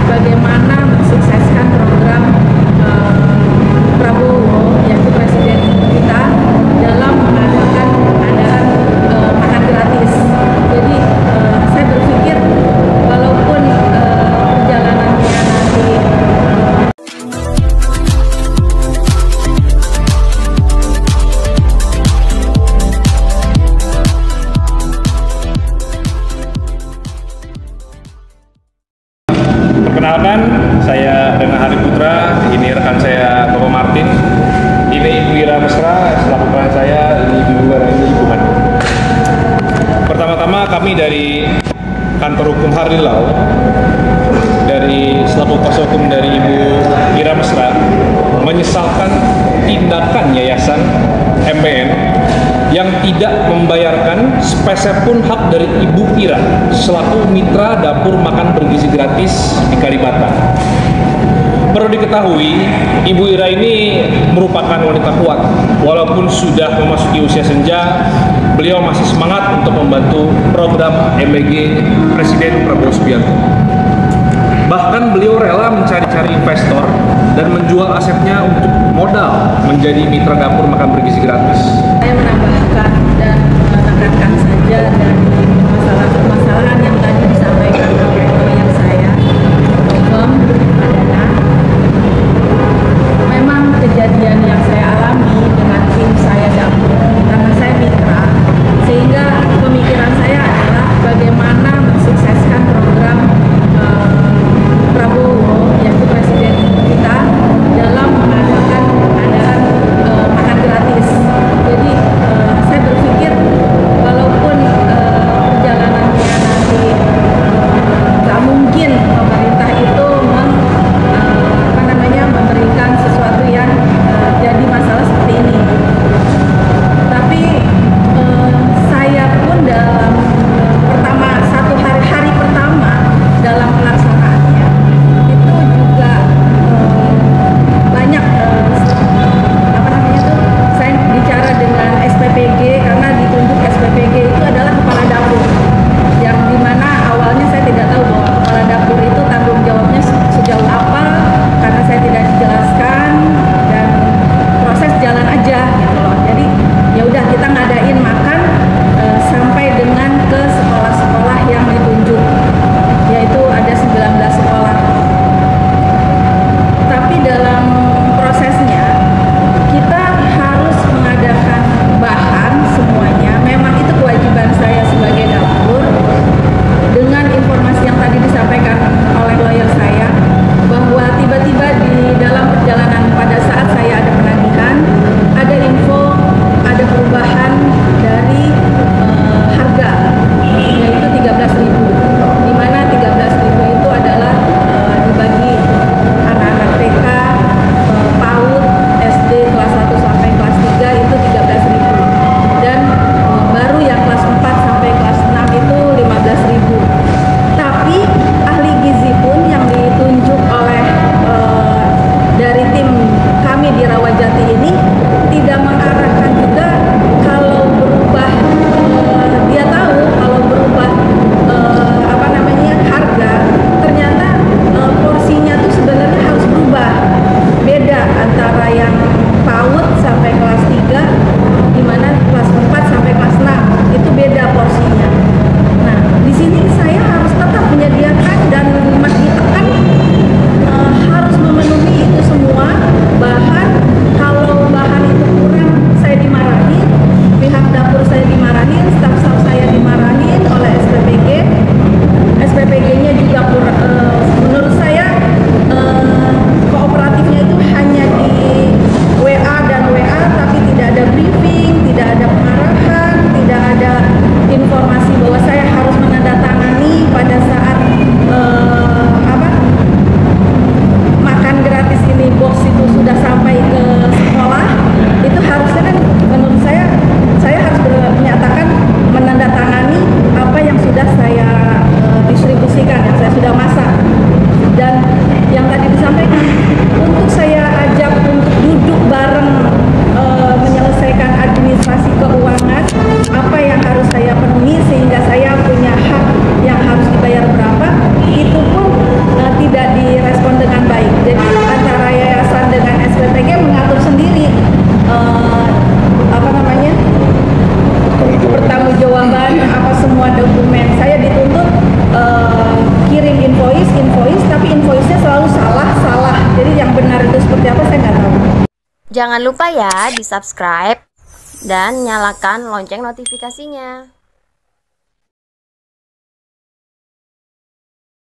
bagaimana mensukseskan program Prabowo, yaitu Presiden kita, dalam mengadakan pengadaan makan gratis. Jadi saya berpikir walaupun perjalanannya nanti Perkenalkan, saya Dana Hari Putra, ini rekan saya Bapak Martin, ini Ibu Ira Mesra, selaku peran saya, ini Ibu Ira, ini Ibu Manu. Pertama-tama kami dari kantor hukum Harlilau, dari selaku kuasa hukum dari Ibu Ira Mesra, menyesalkan tindakan Yayasan MBN yang tidak membayarkan spesepun hak dari Ibu Ira selaku mitra dapur makan bergizi gratis di Kalibata. Perlu diketahui, Ibu Ira ini merupakan wanita kuat. Walaupun sudah memasuki usia senja, beliau masih semangat untuk membantu program MBG Presiden Prabowo Subianto. Bahkan beliau rela mencari-cari investor dan menjual asetnya untuk modal menjadi mitra dapur makan bergizi gratis. saya menambahkan dan menekankan saja dari masalah-masalahan yang tadi disampaikan oleh klien saya, Bogom, Adana. Memang kejadian yang saya alami dengan tim saya dapur, karena saya mitra, sehingga pemikiran saya adalah bagaimana mensukseskan program Prabowo, yaitu Presiden kita, dalam mengadakan pengadaan makan gratis. Jadi saya berpikir walaupun Jangan lupa ya di subscribe dan nyalakan lonceng notifikasinya.